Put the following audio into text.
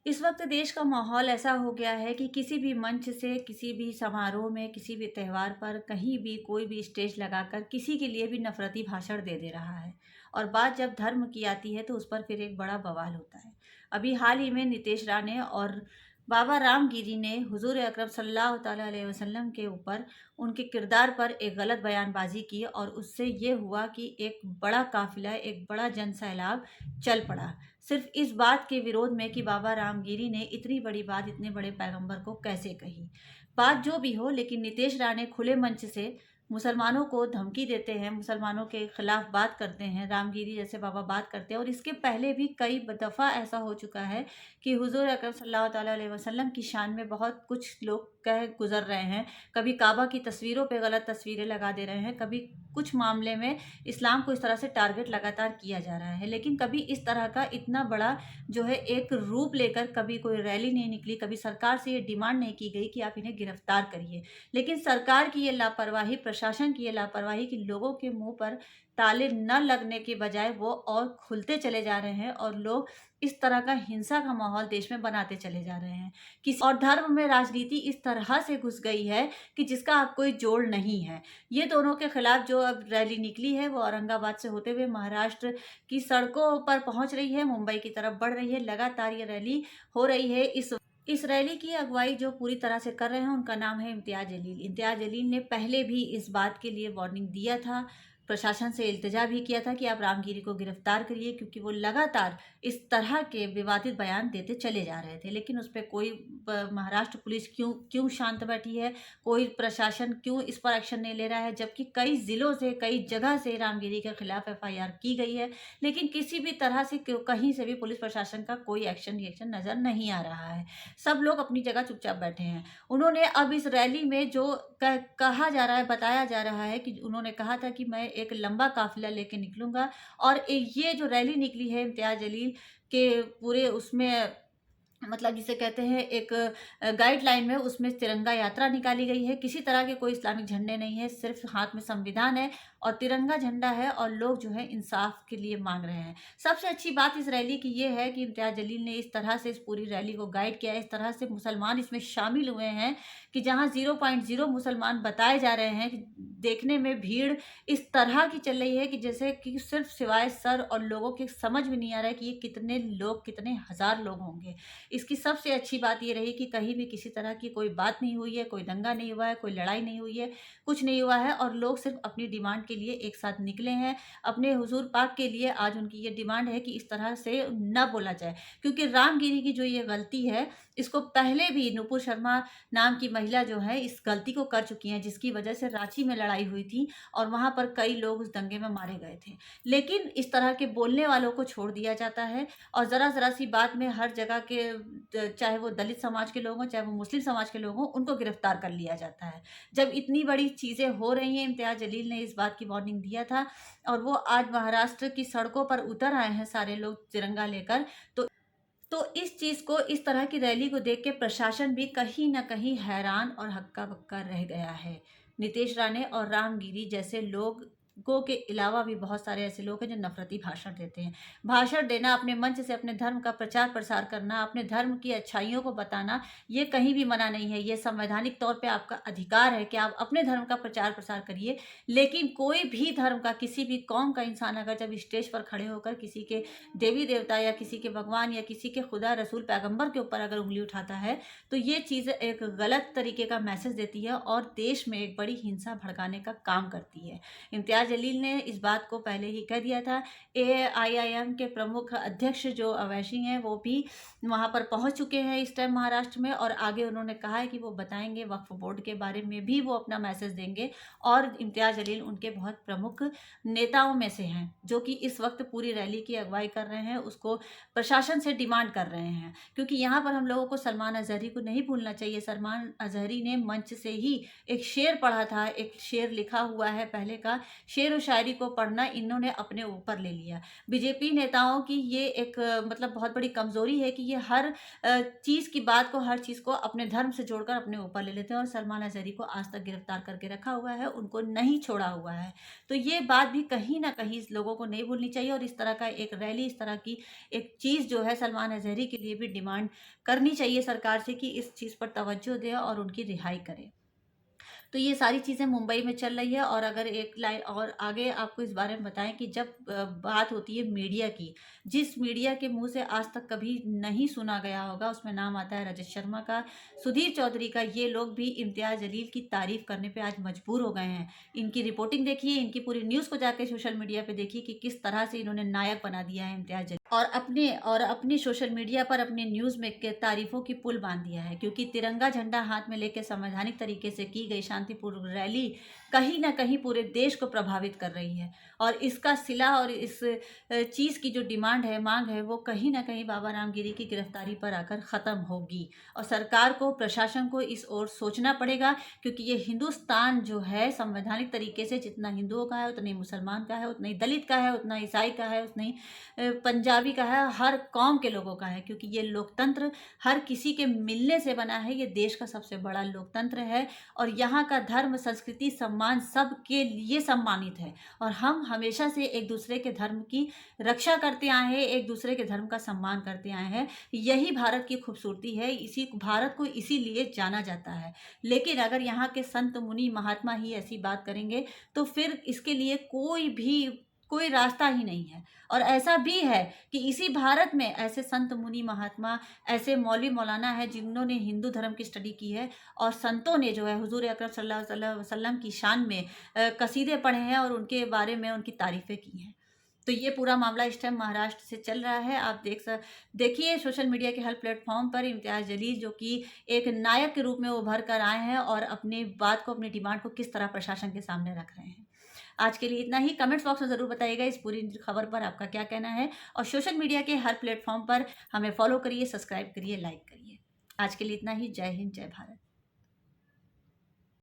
इस वक्त देश का माहौल ऐसा हो गया है कि किसी भी मंच से, किसी भी समारोह में, किसी भी त्योहार पर, कहीं भी कोई भी स्टेज लगाकर किसी के लिए भी नफरती भाषण दे दे रहा है। और बात जब धर्म की आती है तो उस पर फिर एक बड़ा बवाल होता है। अभी हाल ही में नितेश राणे और बाबा रामगिरी ने हुजूर अकरम सल्लल्लाहु ताला अलैहि वसल्लम के ऊपर, उनके किरदार पर एक गलत बयानबाजी की और उससे ये हुआ कि एक बड़ा काफिला, एक बड़ा जन सैलाब चल पड़ा। सिर्फ इस बात के विरोध में कि बाबा रामगिरी ने इतनी बड़ी बात इतने बड़े पैगंबर को कैसे कही। बात जो भी हो, लेकिन नितेश राणे खुले मंच से मुसलमानों को धमकी देते हैं, मुसलमानों के खिलाफ बात करते हैं, रामगिरी जैसे बाबा बात करते हैं। और इसके पहले भी कई दफ़ा ऐसा हो चुका है कि हुजूर अकरम सल्लल्लाहु ताला अलैहि वसल्लम की शान में बहुत कुछ लोग कह गुजर रहे हैं। कभी काबा की तस्वीरों पे गलत तस्वीरें लगा दे रहे हैं, कभी कुछ मामले में इस्लाम को इस तरह से टारगेट लगातार किया जा रहा है। लेकिन कभी इस तरह का इतना बड़ा जो है एक रूप लेकर कभी कोई रैली नहीं निकली, कभी सरकार से ये डिमांड नहीं की गई कि आप इन्हें गिरफ्तार करिए। लेकिन सरकार की ये लापरवाही, प्रशासन की ये लापरवाही कि लोगों के मुंह पर ताले न लगने के बजाय वो और खुलते चले जा रहे हैं और लोग इस तरह का हिंसा का माहौल देश में बनाते चले जा रहे हैं। किसी और धर्म में राजनीति इस तरह से घुस गई है कि जिसका अब कोई जोड़ नहीं है। ये दोनों के खिलाफ जो अब रैली निकली है वो औरंगाबाद से होते हुए महाराष्ट्र की सड़कों पर पहुंच रही है, मुंबई की तरफ बढ़ रही है। लगातार ये रैली हो रही है। इस रैली की अगुवाई जो पूरी तरह से कर रहे हैं उनका नाम है इम्तियाज जलील। इम्तियाज जलील ने पहले भी इस बात के लिए वार्निंग दिया था, प्रशासन से इल्तिजा भी किया था कि आप रामगिरी को गिरफ्तार करिए, क्योंकि वो लगातार इस तरह के विवादित बयान देते चले जा रहे थे। लेकिन उस पर कोई महाराष्ट्र पुलिस क्यों क्यों शांत बैठी है, कोई प्रशासन क्यों इस पर एक्शन नहीं ले रहा है, जबकि कई जिलों से, कई जगह से रामगिरी के खिलाफ एफआईआर की गई है। लेकिन किसी भी तरह से कहीं से भी पुलिस प्रशासन का कोई एक्शन रिएक्शन नजर नहीं आ रहा है। सब लोग अपनी जगह चुपचाप बैठे हैं। उन्होंने अब इस रैली में जो कहा जा रहा है, बताया जा रहा है कि उन्होंने कहा था कि मैं एक लंबा काफिला लेके निकलूंगा। और ये जो रैली निकली है इम्तियाज जलील के पूरे उसमें, मतलब जिसे कहते हैं एक गाइडलाइन में, उसमें तिरंगा यात्रा निकाली गई है। किसी तरह के कोई इस्लामिक झंडे नहीं है, सिर्फ हाथ में संविधान है और तिरंगा झंडा है और लोग जो है इंसाफ के लिए मांग रहे हैं। सबसे अच्छी बात इस रैली की ये है कि इम्तियाज जलील ने इस तरह से इस पूरी रैली को गाइड किया है, इस तरह से मुसलमान इसमें शामिल हुए हैं कि जहाँ 0.0 मुसलमान बताए जा रहे हैं कि देखने में भीड़ इस तरह की चल रही है कि जैसे कि सिर्फ सिवाय सर और लोगों के समझ में नहीं आ रहा है कि ये कितने लोग, कितने हजार लोग होंगे। इसकी सबसे अच्छी बात ये रही कि कहीं भी किसी तरह की कोई बात नहीं हुई है, कोई दंगा नहीं हुआ है, कोई लड़ाई नहीं हुई है, कुछ नहीं हुआ है। और लोग सिर्फ अपनी डिमांड के लिए एक साथ निकले हैं, अपने हुजूर पाक के लिए। आज उनकी ये डिमांड है कि इस तरह से न बोला जाए, क्योंकि रामगिरी की जो ये गलती है, इसको पहले भी नुपुर शर्मा नाम की महिला जो है इस गलती को कर चुकी हैं, जिसकी वजह से रांची में लड़ाई हुई थी और वहां पर कई लोग उस दंगे में मारे गए थे। लेकिन इस तरह के बोलने वालों को छोड़ दिया जाता है और जरा जरा सी बात में हर जगह के, चाहे वो दलित समाज के लोग हों, चाहे वो मुस्लिम समाज के लोग हों, उनको गिरफ्तार कर लिया जाता है। जब इतनी बड़ी चीजें हो रही हैं, इम्तियाज जलील ने इस बात की वार्निंग दिया था और वो आज महाराष्ट्र की सड़कों पर उतर आए हैं सारे लोग तिरंगा लेकर। तो इस चीज को, इस तरह की रैली को देख के प्रशासन भी कहीं ना कहीं हैरान और हक्का बक्का रह गया है। नितेश राणे और रामगिरी जैसे लोगों के अलावा भी बहुत सारे ऐसे लोग हैं जो नफरती भाषण देते हैं। भाषण देना, अपने मंच से अपने धर्म का प्रचार प्रसार करना, अपने धर्म की अच्छाइयों को बताना, ये कहीं भी मना नहीं है। ये संवैधानिक तौर पे आपका अधिकार है कि आप अपने धर्म का प्रचार प्रसार करिए। लेकिन कोई भी धर्म का, किसी भी कौम का इंसान अगर जब स्टेज पर खड़े होकर किसी के देवी देवता या किसी के भगवान या किसी के खुदा रसूल पैगंबर के ऊपर अगर उंगली उठाता है, तो ये चीज़ एक गलत तरीके का मैसेज देती है और देश में एक बड़ी हिंसा भड़काने का काम करती है। इम्तियाज जलील ने इस बात को पहले ही कह दिया था। AIIM के प्रमुख अध्यक्ष जो अवैशी हैं वो भी वहाँ पर पहुँच चुके हैं इस टाइम महाराष्ट्र में, और आगे उन्होंने कहा है कि वो बताएंगे, वक्फ बोर्ड के बारे में भी वो अपना मैसेज देंगे। और इम्तियाज जलील उनके बहुत प्रमुख नेताओं में से हैं जो कि इस वक्त पूरी रैली की अगुवाई कर रहे हैं, उसको प्रशासन से डिमांड कर रहे हैं। क्योंकि यहाँ पर हम लोगों को सलमान अजहरी को नहीं भूलना चाहिए। सलमान अजहरी ने मंच से ही एक शेर पढ़ा था, एक शेर लिखा हुआ है पहले का, शेर व शायरी को पढ़ना इन्होंने अपने ऊपर ले लिया। बीजेपी नेताओं की ये एक मतलब बहुत बड़ी कमज़ोरी है कि ये हर चीज़ की बात को, हर चीज़ को अपने धर्म से जोड़कर अपने ऊपर ले लेते हैं, और सलमान अज़हरी को आज तक गिरफ्तार करके रखा हुआ है, उनको नहीं छोड़ा हुआ है। तो ये बात भी कहीं न कहीं इस लोगों को नहीं भूलनी चाहिए, और इस तरह का एक रैली, इस तरह की एक चीज़ जो है सलमान अज़हरी के लिए भी डिमांड करनी चाहिए सरकार से कि इस चीज़ पर तवज्जो दें और उनकी रिहाई करें। तो ये सारी चीज़ें मुंबई में चल रही है। और अगर एक लाइन और आगे आपको इस बारे में बताएँ कि जब बात होती है मीडिया की, जिस मीडिया के मुँह से आज तक कभी नहीं सुना गया होगा, उसमें नाम आता है रजत शर्मा का, सुधीर चौधरी का, ये लोग भी इम्तियाज़ जलील की तारीफ़ करने पे आज मजबूर हो गए हैं। इनकी रिपोर्टिंग देखिए, इनकी पूरी न्यूज़ को जाके सोशल मीडिया पे देखिए कि किस तरह से इन्होंने नायक बना दिया है इम्तियाज़ जलील, और अपनी सोशल मीडिया पर अपनी न्यूज़ में के तारीफ़ों की पुल बाँध दिया है, क्योंकि तिरंगा झंडा हाथ में लेके संवैधानिक तरीके से की गई शांतिपूर्ण रैली कहीं न कहीं पूरे देश को प्रभावित कर रही है। और इसका सिला और इस चीज़ की जो डिमांड है, माँग है, वो कहीं न कहीं बाबा रामगिरी की गिरफ्तारी पर आकर ख़त्म होगी। और सरकार को, प्रशासन को इस ओर सोचना पड़ेगा, क्योंकि ये हिंदुस्तान जो है संवैधानिक तरीके से जितना हिंदुओं का है, उतना ही मुसलमान का है, उतना ही दलित का है, उतना ईसाई का है, उतना ही पंजाबी का है, हर कौम के लोगों का है, क्योंकि ये लोकतंत्र हर किसी के मिलने से बना है। ये देश का सबसे बड़ा लोकतंत्र है, और यहाँ का धर्म, संस्कृति, सम्मान सबके लिए सम्मानित है। और हम हमेशा से एक दूसरे के धर्म की रक्षा करते आए हैं, एक दूसरे के धर्म का सम्मान करते आए हैं। यही भारत की खूबसूरती है, इसी भारत को इसीलिए जाना जाता है। लेकिन अगर यहाँ के संत, मुनि, महात्मा ही ऐसी बात करेंगे, तो फिर इसके लिए कोई रास्ता ही नहीं है। और ऐसा भी है कि इसी भारत में ऐसे संत, मुनि, महात्मा, ऐसे मौलवी, मौलाना है जिन्होंने हिंदू धर्म की स्टडी की है, और संतों ने जो है हुजूर अकरम सल्लल्लाहु अलैहि वसल्लम की शान में कसीदे पढ़े हैं और उनके बारे में उनकी तारीफ़ें की हैं। तो ये पूरा मामला इस टाइम महाराष्ट्र से चल रहा है। आप देखिए सोशल मीडिया के हर प्लेटफ़ॉर्म पर इम्तियाज़ जलील जो कि एक नायक के रूप में उभर कर आए हैं, और अपनी बात को, अपनी डिमांड को किस तरह प्रशासन के सामने रख रहे हैं। आज के लिए इतना ही। कमेंट्स बॉक्स में ज़रूर बताइएगा इस पूरी खबर पर आपका क्या कहना है, और सोशल मीडिया के हर प्लेटफ़ॉर्म पर हमें फ़ॉलो करिए, सब्सक्राइब करिए, लाइक करिए। आज के लिए इतना ही। जय हिंद, जय भारत।